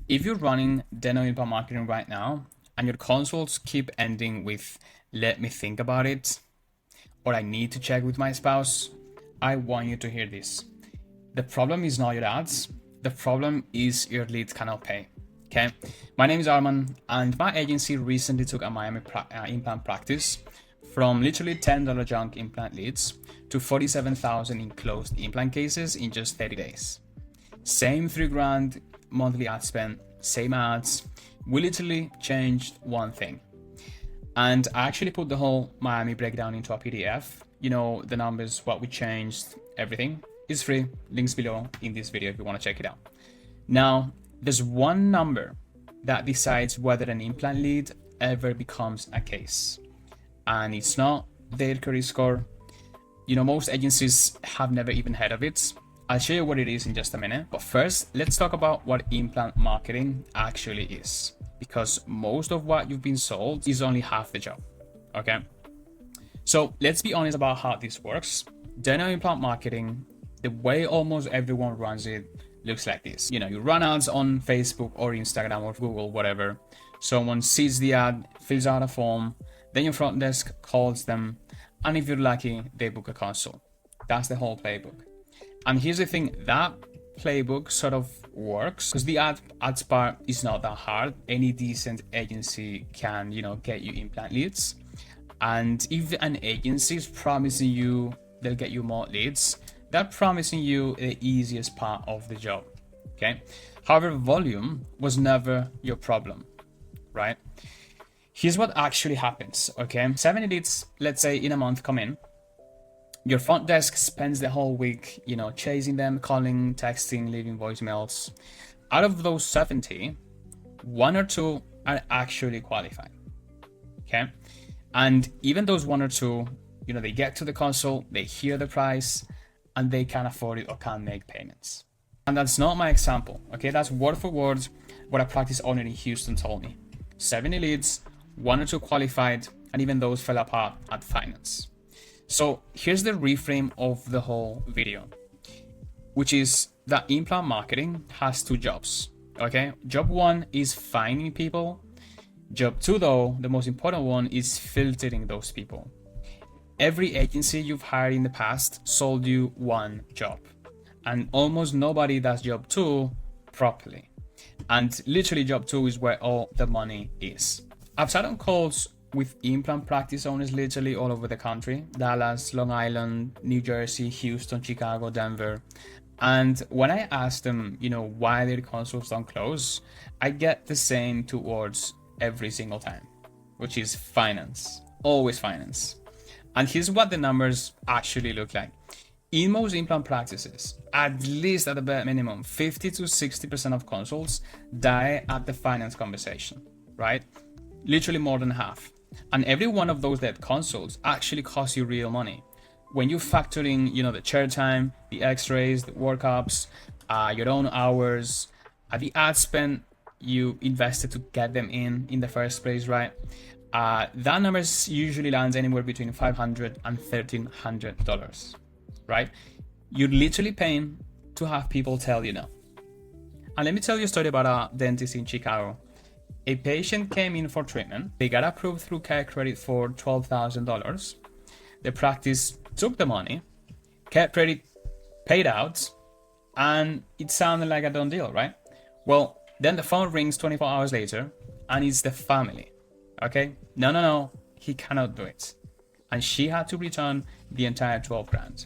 If you're running dental implant marketing right now and your consults keep ending with "let me think about it" or "I need to check with my spouse," I want you to hear this. The problem is not your ads. The problem is your leads cannot pay. Okay. My name is Arman, and my agency recently took a Miami implant practice from literally $10 junk implant leads to 47,000 in closed implant cases in just 30 days. Same 3 grand monthly ad spend, same ads. We literally changed one thing. And I actually put the whole Miami breakdown into a PDF. You know, the numbers, what we changed, everything. It's free. Links below in this video if you want to check it out. Now, there's one number that decides whether an implant lead ever becomes a case. And it's not their credit score. You know, most agencies have never even heard of it. I'll show you what it is in just a minute. But first, let's talk about what implant marketing actually is. Because most of what you've been sold is only half the job. Okay? So let's be honest about how this works. Dental implant marketing, the way almost everyone runs it, looks like this. You know, you run ads on Facebook or Instagram or Google, whatever. Someone sees the ad, fills out a form, then your front desk calls them, and if you're lucky, they book a consult. That's the whole playbook. And here's the thing, that playbook sort of works because the ads part is not that hard. Any decent agency can, you know, get you implant leads. And if an agency is promising you they'll get you more leads, they're promising you the easiest part of the job. Okay. However, volume was never your problem, right? Here's what actually happens. Okay. 70 leads, let's say in a month, come in. Your front desk spends the whole week, you know, chasing them, calling, texting, leaving voicemails. Out of those 70, 1 or 2 are actually qualified. Okay. And even those 1 or 2, you know, they get to the consult, they hear the price, and they can afford it or can make payments. And that's not my example. Okay. That's word for word what a practice owner in Houston told me. 70 leads, 1 or 2 qualified, and even those fell apart at finance. So here's the reframe of the whole video, which is that implant marketing has 2 jobs. Okay. Job 1 is finding people. Job 2, though, the most important one, is filtering those people. Every agency you've hired in the past sold you one job, and almost nobody does job 2 properly. And literally job 2 is where all the money is. I've sat on calls with implant practice owners literally all over the country: Dallas, Long Island, New Jersey, Houston, Chicago, Denver. And when I ask them, you know, why their consults don't close, I get the same 2 words every single time, which is finance. Always finance. And here's what the numbers actually look like. In most implant practices, at least at the bare minimum, 50 to 60% of consults die at the finance conversation, right? Literally more than half. And every one of those dead consults actually costs you real money. When you factor in, you know, the chair time, the x-rays, the workups, your own hours, the ad spend you invested to get them in the first place, right? That number usually lands anywhere between $500 and $1,300, right? You're literally paying to have people tell you no. And let me tell you a story about a dentist in Chicago. A patient came in for treatment. They got approved through Care Credit for $12,000. The practice took the money, Care Credit paid out, and it sounded like a done deal, right? Well, then the phone rings 24 hours later, and it's the family. Okay? No, he cannot do it. And she had to return the entire 12 grand.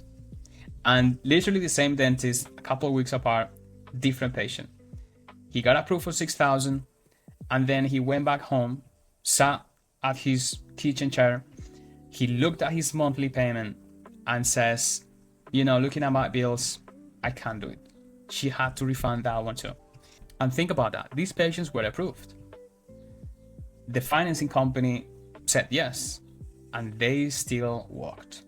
And literally the same dentist, a couple of weeks apart, different patient. He got approved for 6,000, and then he went back home, sat at his kitchen chair. He looked at his monthly payment and says, you know, looking at my bills, I can't do it. She had to refund that one too. And think about that. These patients were approved. The financing company said yes, and they still walked.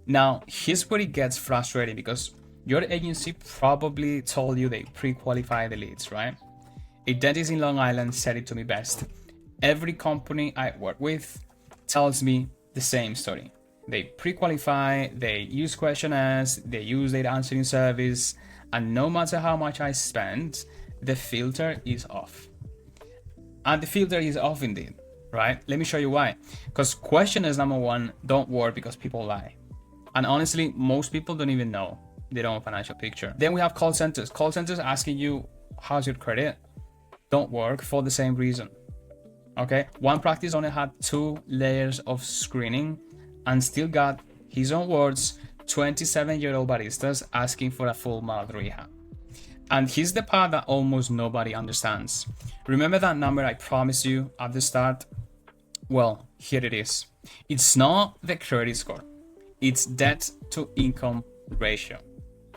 Now, here's where it gets frustrating, because your agency probably told you they pre-qualify the leads, right? A dentist in Long Island said it to me best. Every company I work with tells me the same story. They pre-qualify, they use questionnaires, they use their answering service, and no matter how much I spend, the filter is off. And the filter is off indeed, right? Let me show you why. Because questionnaires, number one, don't work because people lie. And honestly, most people don't even know their own financial picture. Then we have call centers. Call centers asking you, how's your credit? Don't work for the same reason. Okay, one practice owner had 2 layers of screening and still got, his own words, 27-year-old baristas asking for a full mouth rehab. And here's the part that almost nobody understands. Remember that number I promised you at the start? Well, here it is. It's not the credit score. It's debt to income ratio.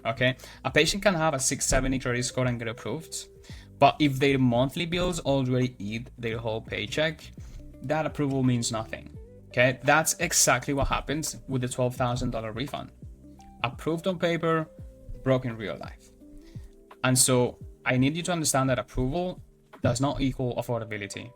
Okay, a patient can have a 670 credit score and get approved. But if their monthly bills already eat their whole paycheck, that approval means nothing. Okay, that's exactly what happens with the $12,000 refund. Approved on paper, broke in real life. And so I need you to understand that approval does not equal affordability.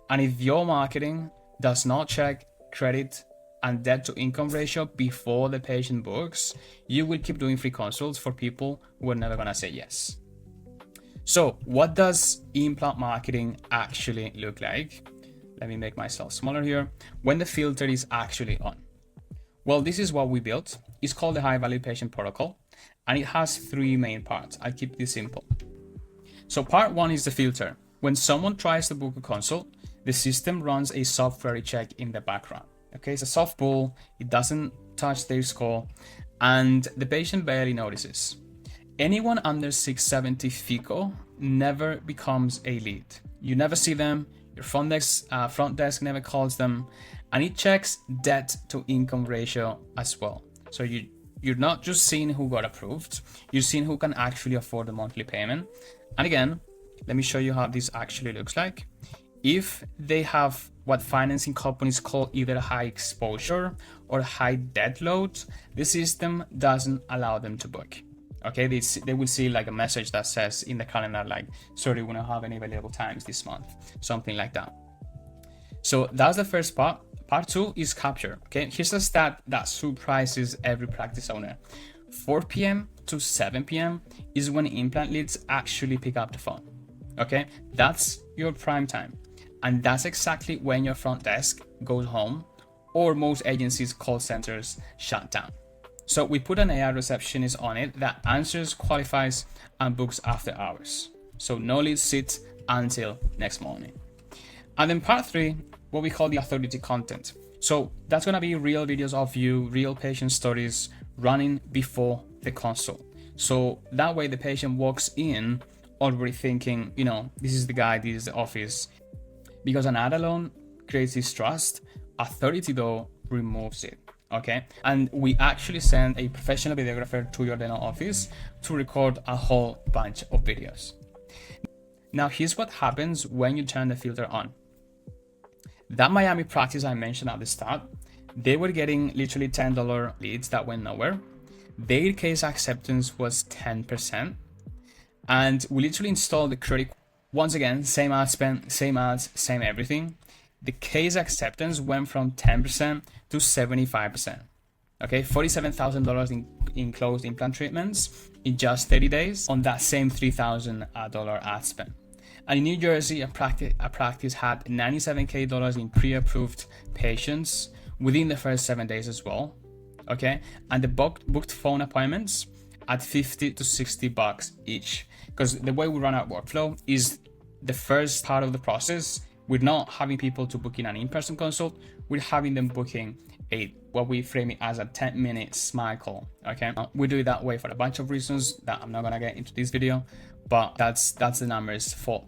And if your marketing does not check credit and debt to income ratio before the patient books, you will keep doing free consults for people who are never gonna say yes. So what does implant marketing actually look like? Let me make myself smaller here. When the filter is actually on. Well, this is what we built. It's called the high value patient protocol, and it has 3 main parts. I'll keep this simple. So part 1 is the filter. When someone tries to book a consult, the system runs a software check in the background. Okay, it's a soft pull, it doesn't touch their score, and the patient barely notices. Anyone under 670 FICO never becomes a lead. You never see them, your front desk never calls them, and it checks debt to income ratio as well. So you're not just seeing who got approved, you're seeing who can actually afford the monthly payment. And again, let me show you how this actually looks like. If they have what financing companies call either high exposure or high debt load, the system doesn't allow them to book. Okay, they will see like a message that says in the calendar, like, sorry, we don't have any available times this month, something like that. So that's the first part. Part 2 is capture. Okay, here's a stat that surprises every practice owner. 4 p.m. to 7 p.m. is when implant leads actually pick up the phone. Okay, that's your prime time. And that's exactly when your front desk goes home, or most agencies' call centers shut down. So we put an AI receptionist on it that answers, qualifies, and books after hours. So no leads sit until next morning. And then part 3, what we call the authority content. So that's gonna be real videos of you, real patient stories running before the consult. So that way the patient walks in already thinking, you know, this is the guy, this is the office. Because an ad alone creates this trust, authority though removes it. Okay, and we actually send a professional videographer to your dental office to record a whole bunch of videos. Now here's what happens when you turn the filter on. That Miami practice I mentioned at the start, they were getting literally $10 leads that went nowhere. Their case acceptance was 10%, and we literally installed the credit. Once again, same ad spend, same ads, same everything. The case acceptance went from 10% to 75%. Okay, $47,000 in closed implant treatments in just 30 days on that same $3,000 ad spend. And in New Jersey, a practice had $97K in pre-approved patients within the first 7 days as well. Okay, and the booked phone appointments at $50 to $60 each. Because the way we run our workflow is the first part of the process, we're not having people to book in an in-person consult, we're having them booking what we frame it as a 10-minute smile call. Okay, we do it that way for a bunch of reasons that I'm not gonna get into this video, but that's the numbers for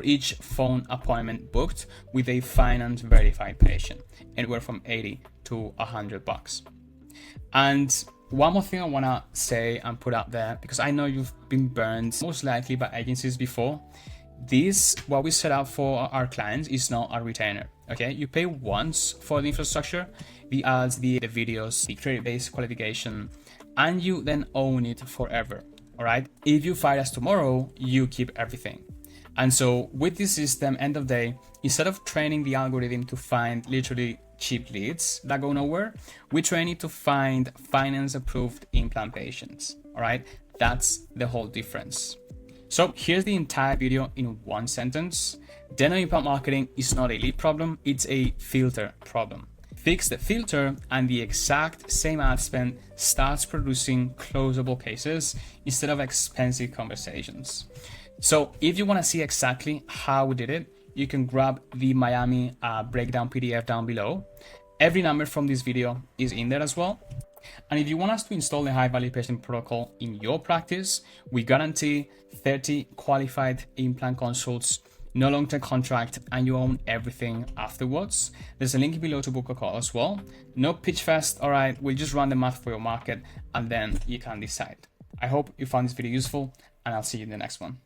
each phone appointment booked with a finance verified patient, anywhere from $80 to $100. And one more thing I wanna say and put out there, because I know you've been burned most likely by agencies before. This, what we set up for our clients, is not a retainer. Okay, you pay once for the infrastructure, the ads, the videos, the credit-based qualification, and you then own it forever. All right, if you fire us tomorrow, you keep everything. And so with this system, end of day, instead of training the algorithm to find literally cheap leads that go nowhere, we train it to find finance approved implant patients. All right, that's the whole difference. So here's the entire video in one sentence. Dental implant marketing is not a lead problem, it's a filter problem. Fix the filter and the exact same ad spend starts producing closable cases instead of expensive conversations. So if you want to see exactly how we did it, you can grab the Miami breakdown PDF down below. Every number from this video is in there as well. And if you want us to install the high value patient protocol in your practice, we guarantee 30 qualified implant consults, no long-term contract, and you own everything afterwards. There's a link below to book a call as well. No pitch fest, all right, we'll just run the math for your market and then you can decide. I hope you found this video useful and I'll see you in the next one.